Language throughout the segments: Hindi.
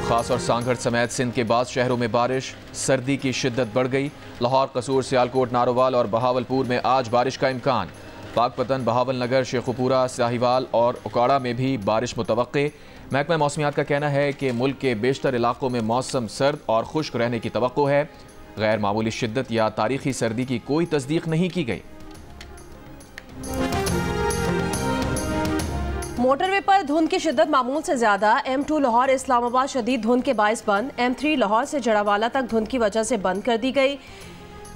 खास और सांगड़ समेत सिंध के बाद शहरों में बारिश, सर्दी की शिद्दत बढ़ गई। लाहौर, कसूर, सियालकोट, नारोवाल और बहावलपुर में आज बारिश का इम्कान। पाकपतन, बहावल नगर, शेखुपुरा, साहिवाल और उकाड़ा में भी बारिश मुतवक्के। महकमा मौसमियात का कहना है कि मुल्क के बेशतर इलाकों में मौसम सर्द और खुश्क रहने की तवक्को है। गैर मामूली शिद्दत या तारीखी सर्दी की कोई तस्दीक नहीं की गई। मोटरवे पर धुंध की शिद्दत मामूल से ज्यादा। M2 लाहौर इस्लामाबाद शदीद धुंध के बायस बंद। M3 लाहौर से जड़ावाला तक धुंध की वजह से बंद कर दी गई।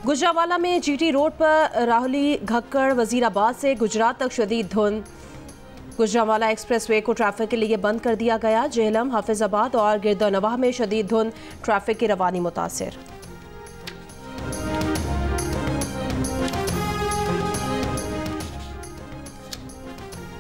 गुजरावाला में GT रोड पर राहुली घक्कड़ वजीराबाद से गुजरात तक शदीद धुंध। गुजरावाला एक्सप्रेस वे को ट्रैफिक के लिए बंद कर दिया गया। जेहलम, हाफिजाबाद और गिरदनवाह में शदीद धुंध, ट्रैफिक की रवानी मुतासिर।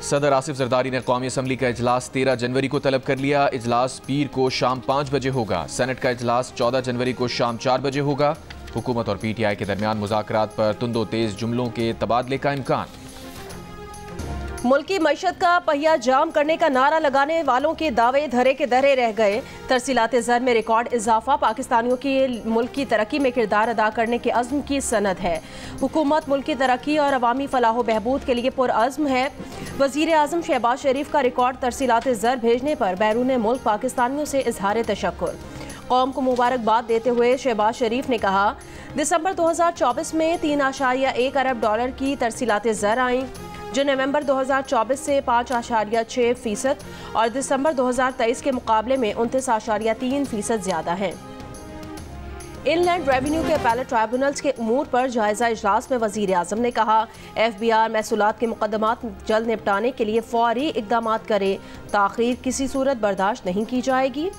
सदर आसिफ जरदारी ने कौमी असम्बली का इजलास 13 जनवरी को तलब कर लिया। इजलास पीर को शाम 5 बजे होगा। सेनेट का इजलास 14 जनवरी को शाम 4 बजे होगा। हुकूमत और PTI के दरमियान मुज़ाकरात पर तुंदो तेज जुमलों के तबादले का इम्कान। मुल्की मईशत का पहिया जाम करने का नारा लगाने वालों के दावे धरे के धरे रह गए। तरसीलात ज़र में रिकॉर्ड इजाफा पाकिस्तानियों की मुल्क की तरक्की में किरदार अदा करने के अज़्म की सनद है। हुकूमत मुल्क की तरक्की और अवामी फलाह बहबूद के लिए पुरअज़्म है। वज़ीर आज़म शहबाज शरीफ का रिकॉर्ड तरसीलात ज़र भेजने पर बैरून मुल्क पाकिस्तानियों से इजहार तशक्कुर। कौम को मुबारकबाद देते हुए शहबाज शरीफ ने कहा, दिसंबर 2024 में 3.1 अरब डॉलर की तरसीलात ज़र आईं, जो नवंबर 2024 से 5.6% और दिसंबर 2023 के मुकाबले में 29.3% ज़्यादा हैं। इनलैंड रेवेन्यू के अपैलेट ट्राइब्यूनल्स के उमूर पर जायजा इजलास में वज़ीर आज़म ने कहा, FBR महसूलात के मुकदमात जल्द निपटाने के लिए फौरी इक़दाम करे। ताख़ीर किसी सूरत बर्दाश्त नहीं की जाएगी।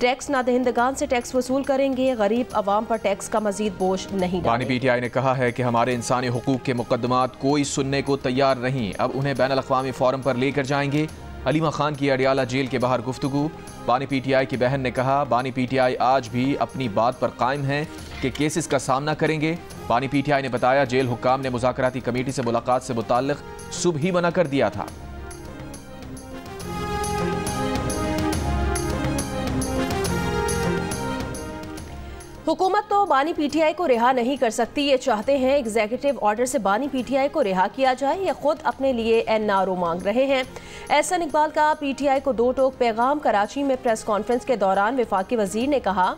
टैक्स नादहिंदगान से टैक्स वसूल करेंगे। गरीब अवाम पर टैक्स का मजीद बोझ नहीं डालेंगे। PTI ने कहा है कि हमारे इंसानी हुकूक के मुकदमात कोई सुनने को तैयार नहीं, अब उन्हें बैनुल अक़वामी फोरम पर लेकर जाएंगे। अलीमा खान की अडियाला जेल के बाहर गुफ्तगू। बानी PTI की बहन ने कहा, बानी PTI आज भी अपनी बात पर कायम है कि केसेस का सामना करेंगे। बानी PTI ने बताया, जेल हुक्काम ने मुज़ाकराती कमेटी से मुलाकात से मुताल्लिक़ सुबह ही मना कर दिया था। हुकूमत तो बानी PTI को रिहा नहीं कर सकती। ये चाहते हैं एग्जीक्यूटिव ऑर्डर से बानी PTI को रिहा किया जाए। ये खुद अपने लिए NRO मांग रहे हैं। एहसन इकबाल का PTI को दो टोक पैगाम। कराची में प्रेस कॉन्फ्रेंस के दौरान वफाकी वजीर ने कहा,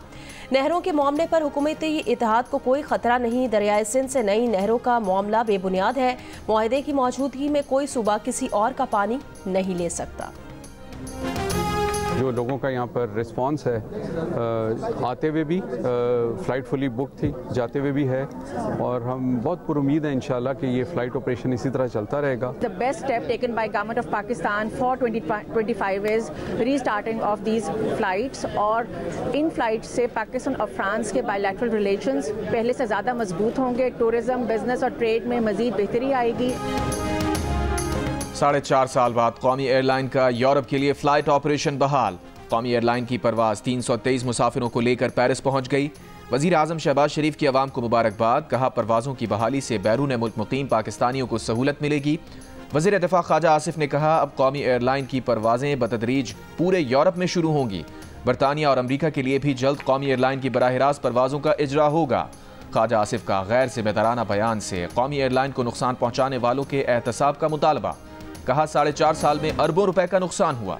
नहरों के मामले पर हुकूमती इत्तेहाद को कोई खतरा नहीं। दरियाए सिंध से नई नहरों का मामला बेबुनियाद है। मुआहदे की मौजूदगी में कोई सूबा किसी और का पानी नहीं ले सकता। जो लोगों का यहाँ पर रिस्पांस है, आते हुए भी फ़्लाइट फुली बुक थी, जाते हुए भी है, और हम बहुत पुरुमीद हैं इंशाल्लाह कि ये फ़्लाइट ऑपरेशन इसी तरह चलता रहेगा। The best step taken by government of Pakistan for 2025 is restarting of these flights, और इन फ्लाइट से पाकिस्तान और फ्रांस के बायलैटरल रिलेशंस पहले से ज़्यादा मजबूत होंगे। टूरिज़म, बिजनेस और ट्रेड में मज़ीद बेहतरी आएगी। 4.5 साल बाद कौमी एयरलाइन का यूरोप के लिए फ़्लाइट ऑपरेशन बहाल। कौमी एयरलाइन की परवाज़ 323 मुसाफिरों को लेकर पेरिस पहुंच गई। वज़ीर आज़म शहबाज शरीफ की आवाम को मुबारकबाद। कहा, परवाज़ों की बहाली से बैरून मुल्क मुकीम पाकिस्तानियों को सहूलत मिलेगी। वज़ीर दिफ़ा ख्वाजा आसिफ ने कहा, अब कौमी एयरलाइन की परवाज़ें बतदरीज पूरे यूरोप में शुरू होंगी। बरतानिया और अमरीका के लिए भी जल्द कौमी एयरलाइन की बराह रास्त परवाज़ों का इजरा होगा। ख्वाजा आसिफ का गैर जिम्मेदाराना बयान से कौमी एयरलाइन को नुकसान पहुँचाने वालों के एहतसाब का मुतालबा। कहा, 4.5 साल में अरबों रुपए का नुकसान हुआ।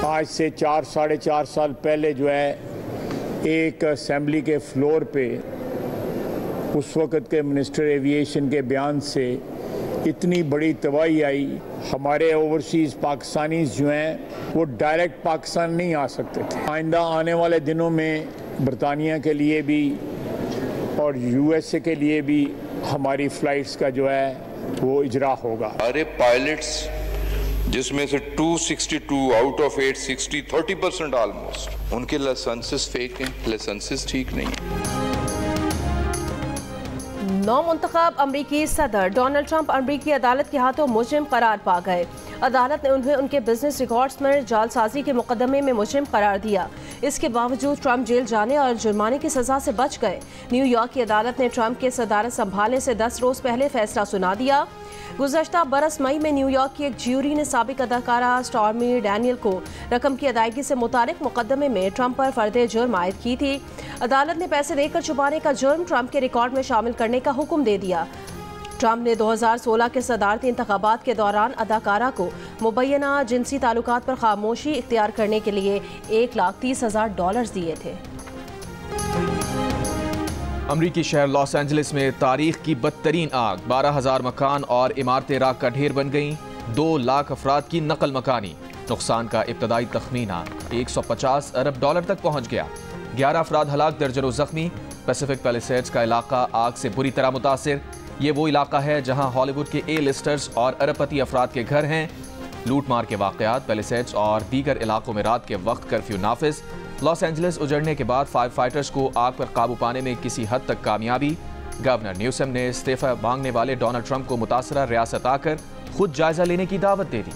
आज से 4-4.5 साल पहले जो है, एक असेंबली के फ्लोर पे उस वक़्त के मिनिस्टर एविएशन के बयान से इतनी बड़ी तबाही आई। हमारे ओवरसीज़ पाकिस्तानीज़ जो हैं वो डायरेक्ट पाकिस्तान नहीं आ सकते थे। आइंदा आने वाले दिनों में बरतानिया के लिए भी और USA के लिए भी हमारी फ़्लाइट्स का जो है वो इजरा होगा। हमारे पायलट्स, जिसमें से 262 आउट ऑफ 860, 30% ऑलमोस्ट, उनके लाइसेंसेस फेक हैं, लाइसेंसेस ठीक नहीं है। नौ मुंतखब अमरीकी सदर डोनाल्ड ट्रंप अमरीकी अदालत के हाथों मुजरिम करार पा गए। अदालत ने उन्हें उनके बिजनेस रिकॉर्ड्स में जालसाजी के मुकदमे में मुजरिम करार दिया। इसके बावजूद ट्रंप जेल जाने और जुर्माने की सजा से बच गए। न्यूयॉर्क की अदालत ने ट्रंप के सदारत संभालने से 10 रोज पहले फैसला सुना दिया। गुज़श्ता बरस मई में न्यूयॉर्क की एक ज्यूरी ने साबिक अदाकारा स्टॉर्मी डैनियल को रकम की अदायगी से मुतालिक मुकदमे में ट्रंप पर फर्द जुर्म आयद की थी। अदालत ने पैसे देकर छुपाने का जुर्म ट्रंप के रिकॉर्ड में शामिल करने का हुक्म दे दिया। ट्रंप ने 2016 के सदारती इंतखाबात के दौरान अदाकारा को मुबैना जिनसी ताल्लुकात पर खामोशी इख्तियार करने के लिए $1,30,000 दिए थे। अमरीकी शहर लॉस एंजलिस में तारीख की बदतरीन आग, 12,000 मकान और इमारतें राख का ढेर बन गईं। 2 लाख अफराद की नकल मकानी। नुकसान का इब्तदाई तखमीना $150 अरब तक पहुंच गया। 11 अफराद हलाक, दर्जनों जख्मी। पैसिफिक पैलिसेड्स का इलाका आग से बुरी तरह मुतासिर। ये वो इलाका है जहां हॉलीवुड के A-लिस्टर्स और अरबपति अफराद के घर हैं। लूटमार के वाकयात, पैलिसेड्स और दीगर इलाकों में रात के वक्त कर्फ्यू नाफिज। लॉस एंजलिस उजड़ने के बाद फायर फाइटर्स को आग पर काबू पाने में किसी हद तक कामयाबी। गवर्नर न्यूसम ने इस्तीफा मांगने वाले डोनाल्ड ट्रंप को मुतासरा रियासत आकर खुद जायजा लेने की दावत दे दी।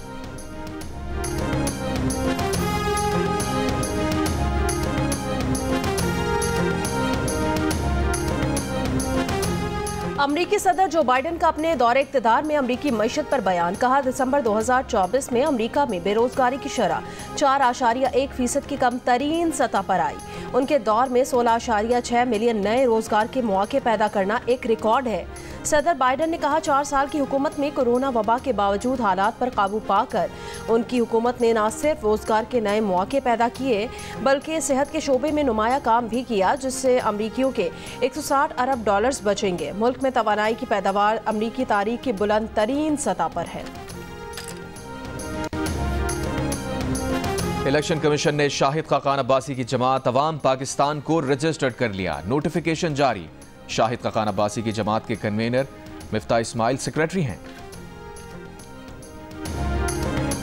अमरीकी सदर जो बाइडेन का अपने दौरे इक़्तिदार में अमरीकी मईशत पर बयान। कहा, दिसंबर 2024 में अमरीका में बेरोजगारी की शरह 4.1% की कम तरीन सतह पर आई। उनके दौर में 16.6 मिलियन नए रोजगार के मौके पैदा करना एक रिकॉर्ड है। सदर बाइडेन ने कहा, 4 साल की हुकूमत में कोरोना वबा के बावजूद हालात पर काबू पाकर उनकी हुकूमत ने न सिर्फ रोजगार के नए मौके पैदा किए बल्कि सेहत के शोबे में नुमाया काम भी किया, जिससे अमरीकियों के $160 अरब बचेंगे। मुल्क में तवानाई की पैदावार अमरीकी तारीख की बुलंद तरीन सतह पर है। इलेक्शन कमीशन ने शाहिद खाकान अब्बासी की जमात अवाम पाकिस्तान को रजिस्टर्ड कर लिया। नोटिफिकेशन जारी। शाहिद खाकान अब्बासी की जमात के कन्वीनर मिफ्ता इस्माइल सेक्रेटरी हैं।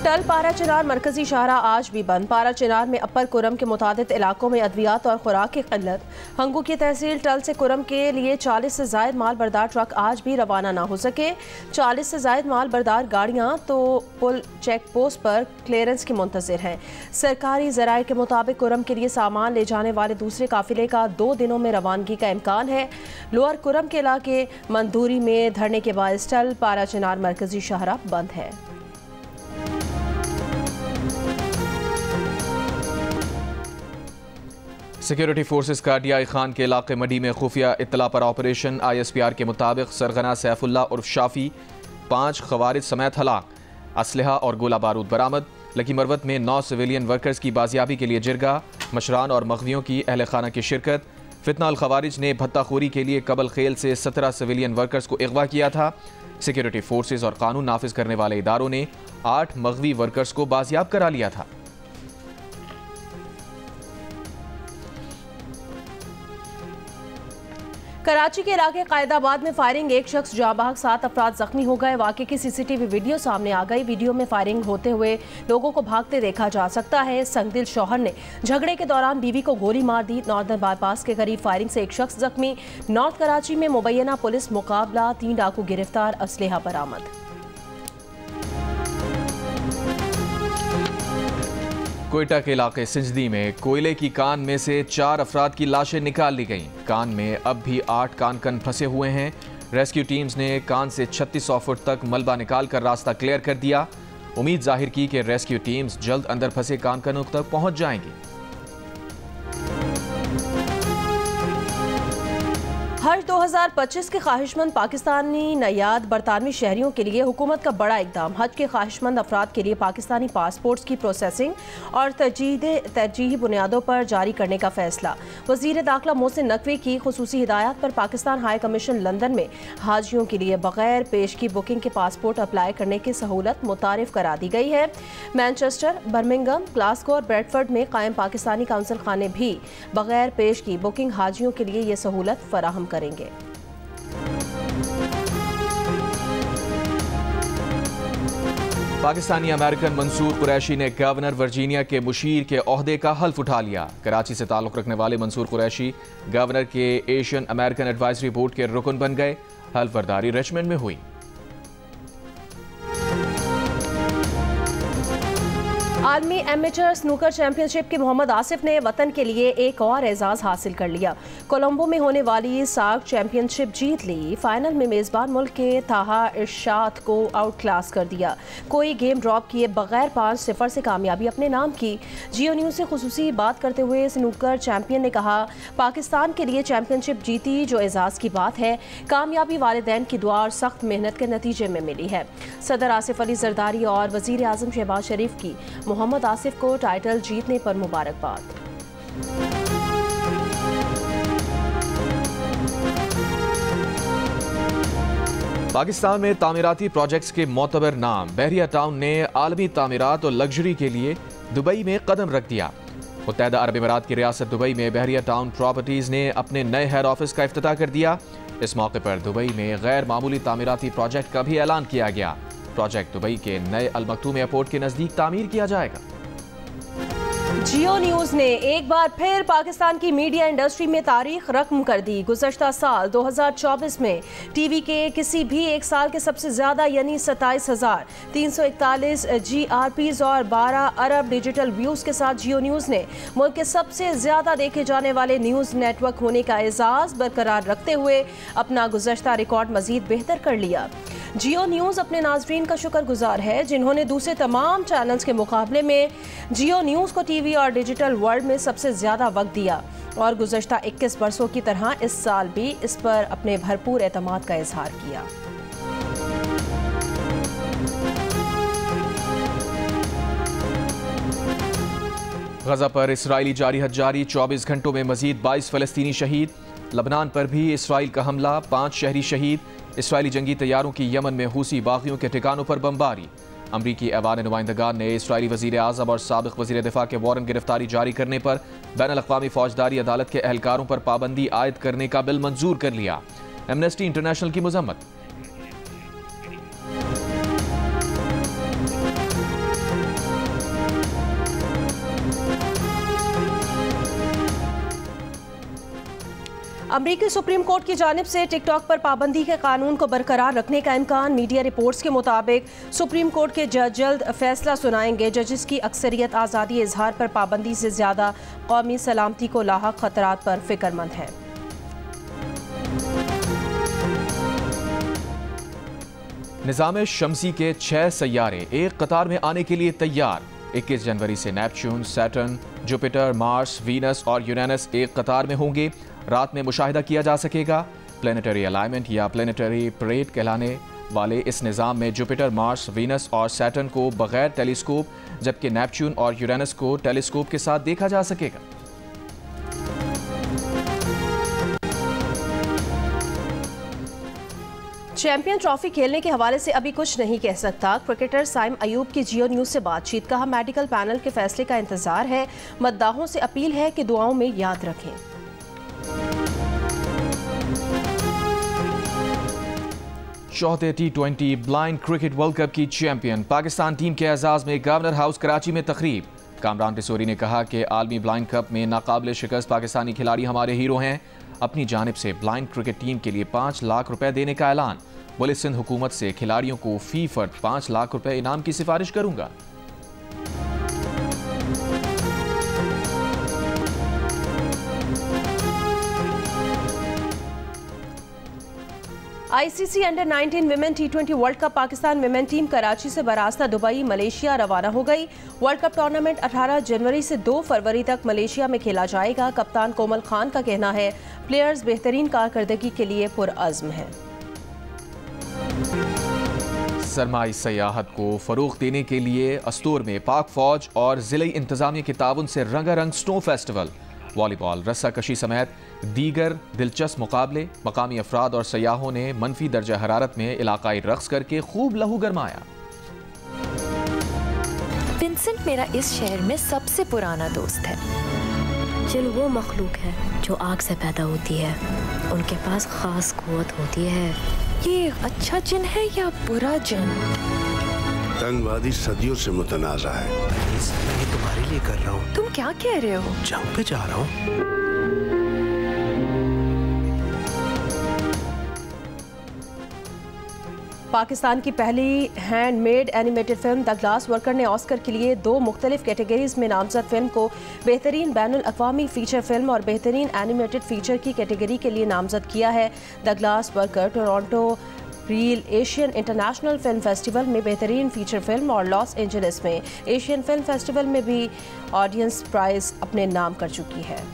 टल पारा चिनार मरकजी शाहरा आज भी बंद। पारा चिनार में अपर कुरम के मुतादिद इलाकों में अद्वियात और खुराक की किल्लत। हंगू की तहसील टल से कुरम के लिए 40 से जायद माल बरदार ट्रक आज भी रवाना ना हो सके। 40 से जायद माल बरदार गाड़ियां तो पुल चेक पोस्ट पर क्लियरेंस की मुंतजिर हैं। सरकारी जराये के मुताबिक कुरम के लिए सामान ले जाने वाले दूसरे काफिले का 2 दिनों में रवानगी का इम्कान है। लोअर कुरम के इलाके मंदूरी में धरने के बाद टल पारा चिनार मरकजी शाहरा बंद है। सिक्योरिटी फोर्सेस का DI खान के इलाके मडी में खुफिया इत्तला पर ऑपरेशन। ISPR के मुताबिक सरगना सैफुल्ला उर्फ शाफी 5 खवारिज समेत हलाक। असलहा और गोला बारूद बरामद। लकी मरवत में 9 सिविलियन वर्कर्स की बाजियाबी के लिए जिरगा। मशरान और मगवियों की अहल खाना की शिरकत। फितना अल खवारिज ने भत्ताखोरी के लिए कबल खेल से 17 सिविलियन वर्कर्स को अगवा किया था। सिक्योरिटी फोर्सेस और कानून नाफिज करने वाले इदारों ने 8 मगवी वर्कर्स को बाजियाब करा लिया था। कराची के इलाके कायदाबाद में फायरिंग, एक शख्स जाँ बहक, 7 अफराद जख्मी हो गए। वाक़े की CCTV वीडियो सामने आ गई। वीडियो में फायरिंग होते हुए लोगों को भागते देखा जा सकता है। संगदिल शौहर ने झगड़े के दौरान बीवी को गोली मार दी। नॉर्दर्न बाईपास के करीब फायरिंग से एक शख्स जख्मी। नॉर्थ कराची में मुबैना पुलिस मुकाबला, 3 डाकू गिरफ्तार, असलहा बरामद। कोयटा के इलाके सिंजदी में कोयले की कान में से 4 अफराद की लाशें निकाल ली गईं। कान में अब भी 8 कानकन फंसे हुए हैं। रेस्क्यू टीम्स ने कान से 3600 फुट तक मलबा निकाल कर रास्ता क्लियर कर दिया। उम्मीद जाहिर की कि रेस्क्यू टीम्स जल्द अंदर फंसे कानकनों तक पहुंच जाएंगी। हज 2025 के ख्वाहिशमंद पाकिस्तानी नयाद बरतानवी शहरियों के लिए हुकूमत का बड़ा इकदाम। हज के ख्वाहिशमंद अफराद के लिए पाकिस्तानी पासपोर्ट्स की प्रोसेसिंग और तरजीही बुनियादों पर जारी करने का फैसला। वज़ीर दाखिला मोहसिन नकवी की खुसूसी हिदायत पर पाकिस्तान हाई कमीशन लंदन में हाजियों के लिए बगैर पेशगी बुकिंग के पासपोर्ट अप्लाई करने की सहूलत मुतारिफ करा दी गई है। मैनचेस्टर, बर्मिंघम, ग्लासगो और ब्रेडफर्ड में कायम पाकिस्तानी काउंसिल खाने भी बगैर पेशगी बुकिंग हाजियों के लिए ये सहूलत फराहम करेंगे। पाकिस्तानी अमेरिकन मंसूर कुरैशी ने गवर्नर वर्जीनिया के मुशीर के ओहदे का हल्फ उठा लिया। कराची से ताल्लुक रखने वाले मंसूर कुरैशी गवर्नर के एशियन अमेरिकन एडवाइजरी बोर्ड के रुकन बन गए। हल्फ बर्दारी रिचमंड में हुई। आलमी एमेचर स्नूकर चैंपियनशिप के मोहम्मद आसिफ ने वतन के लिए एक और एजाज हासिल कर लिया। कोलंबो में होने वाली साग चैंपियनशिप जीत ली। फाइनल में मेजबान मुल्क के ताहा इरशाद को आउट क्लास कर दिया। कोई गेम ड्रॉप किए बगैर 5-0 से कामयाबी अपने नाम की। जियो न्यूज़ से खुसूसी बात करते हुए स्नूकर चैंपियन ने कहा, पाकिस्तान के लिए चैंपियनशिप जीती जो एजाज की बात है। कामयाबी वालिदैन की दुआ और सख्त मेहनत के नतीजे में मिली है। सदर आसिफ अली जरदारी और वजीर आजम शहबाज शरीफ की मोहम्मद आसिफ को टाइटल जीतने पर मुबारकबाद। पाकिस्तान में तामीराती प्रोजेक्ट्स के मोतबर नाम बहरिया टाउन ने आलमी तामीरात और लग्जरी के लिए दुबई में कदम रख दिया। मुत्तहदा अरब अमीरात की रियासत दुबई में बहरिया टाउन प्रॉपर्टीज ने अपने नए हेड ऑफिस का इफ्तिताह कर दिया। इस मौके पर दुबई में गैर मामूली तामीराती प्रोजेक्ट का भी ऐलान किया गया। प्रोजेक्ट दुबई के नए अल मक्तूम एयरपोर्ट के नजदीक तामीर किया जाएगा। जियो न्यूज़ ने एक बार फिर पाकिस्तान की मीडिया इंडस्ट्री में तारीख रकम कर दी। गुज़श्ता साल 2024 में टीवी के किसी भी एक साल के सबसे ज़्यादा यानी 27,341 GRPs और 12 अरब डिजिटल व्यूज़ के साथ जियो न्यूज़ ने मुल्क के सबसे ज़्यादा देखे जाने वाले न्यूज़ नेटवर्क होने का एजाज़ बरकरार रखते हुए अपना गुज़श्ता रिकॉर्ड मज़ीद बेहतर कर लिया। जियो न्यूज़ अपने नाज़रीन का शुक्रगुजार है जिन्होंने दूसरे तमाम चैनल्स के मुकाबले में जियो न्यूज़ को टीवी और डिजिटल वर्ल्ड में सबसे ज़्यादा वक्त दिया और गुज़श्ता 21 बरसों की तरह इस साल भी इस पर अपने भरपूर एतमाद का इजहार किया। गजा पर इसराइली जारी हजारी 24 घंटों में मजीद 22 फलस्तीनी शहीद। लबनान पर भी इसराइल का हमला, 5 शहरी शहीद। इसराइली जंगी तैयारों की यमन में हूसी बागियों के ठिकानों पर बमबारी। अमरीकी ऐवान नुमाइंदगान ने इसराइली वजीर आज़म और साबिक वजीर दिफा के वारंट गिरफ्तारी जारी करने पर बैन अल-अक़वामी फौजदारी अदालत के एहलकारों पर पाबंदी आयद करने का बिल मंजूर कर लिया। एमनेस्टी इंटरनेशनल की मजम्मत। अमरीकी सुप्रीम कोर्ट की जानिब से टिकटॉक पर पाबंदी के कानून को बरकरार रखने का इम्कान। मीडिया रिपोर्ट्स के मुताबिक सुप्रीम कोर्ट के जज जल्द फैसला सुनाएंगे। जजेस की अक्सरियत आज़ादी इजहार पर पाबंदी से ज़्यादा कौमी सलामती को लाहक खतरात पर फिक्रमंद है। निज़ाम शमसी के 6 सैयारे एक कतार में आने के लिए तैयार। 21 जनवरी से Neptune, Saturn, Jupiter, Mars, Venus और यूरेनस एक कतार में होंगे। रात में मुशाहिदा किया जा सकेगा। प्लेनेटरी अलाइनमेंट या प्लेनेटरी परेड कहलाने वाले इस निज़ाम में जुपिटर, मार्स, वीनस और सैटर्न को बगैर टेलीस्कोप जबकि नेपच्यून और यूरेनस को टेलीस्कोप के साथ देखा जा सकेगा। चैंपियन ट्रॉफी खेलने के हवाले से अभी कुछ नहीं कह सकता। क्रिकेटर साइम अयूब की जियो न्यूज़ से बातचीत। कहा, मेडिकल पैनल के फैसले का इंतजार है। मद्दाहों से अपील है कि दुआओं में याद रखें। चौथे T20 blind cricket world cup की चैंपियन पाकिस्तान टीम के एजाज में गवर्नर हाउस कराची में तकरीब। कामरान रिसोरी ने कहा कि आलमी ब्लाइंड कप में नाकाबिले शिकस्त पाकिस्तानी खिलाड़ी हमारे हीरो हैं। अपनी जानिब से ब्लाइंड क्रिकेट टीम के लिए 5 लाख रुपए देने का ऐलान। बोले, सिंध हुकूमत से खिलाड़ियों को फी फर्द 5 लाख रुपए इनाम की सिफारिश करूंगा। ICC under 19 women T20 world cup Pakistan women team Karachi से बरास्ता दुबई, मलेशिया रवाना हो गई। वर्ल्ड कप टूर्नामेंट 18 जनवरी से 2 फरवरी तक मलेशिया में खेला जाएगा। कप्तान कोमल खान का कहना है, प्लेयर्स बेहतरीन कारकर्दगी के लिए पुरअज़्म हैं। सरमाई सयाहत को फरोग देने के लिए अस्तूर में पाक फौज और जिले इंतजामिया के ताउन से रंगारंग स्नो फेस्टिवल, वॉलीबॉल, रस्सा कशी समेत दीगर दिलचस्प मुकाबले। मकामी अफराद और सयाहों ने मनफी दर्जा हरारत में इलाकाई रक्स करके खूब लहू गरमाया। विंसेंट मेरा इस शहर में सबसे पुराना दोस्त है। जिन वो मखलूक है जो आग से पैदा होती है, उनके पास खास कुव्वत होती है। ये अच्छा जिन है या बुरा जिन? तंगवादी सदियों से मुतनाज़ा है। मैं तुम्हारे लिए कर रहा हूँ। तुम क्या कह रहे हो? जंग पे जा रहा हूँ। पाकिस्तान की पहली handmade animated film the glass worker ने ऑस्कर के लिए 2 मुख्तलिफ कैटेगरीज में नामजद फिल्म को बेहतरीन बैनुल अक़वामी फीचर फिल्म और बेहतरीन एनिमेटेड फीचर की कैटेगरी के लिए नामजद किया है। The glass worker Toronto reel Asian international film festival में बेहतरीन फीचर फिल्म और लॉस एंजलिस में एशियन फिल्म फेस्टिवल में भी ऑडियंस प्राइज अपने नाम कर चुकी है।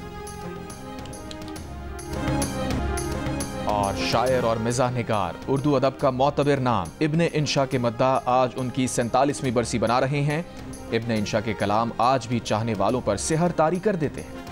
और शायर और मिज़ाह निगार, उर्दू अदब का मोतबर नाम इब्ने इंशा के मद्दा आज उनकी 47वीं बरसी बना रहे हैं। इब्ने इंशा के कलाम आज भी चाहने वालों पर सिहर तारी कर देते हैं।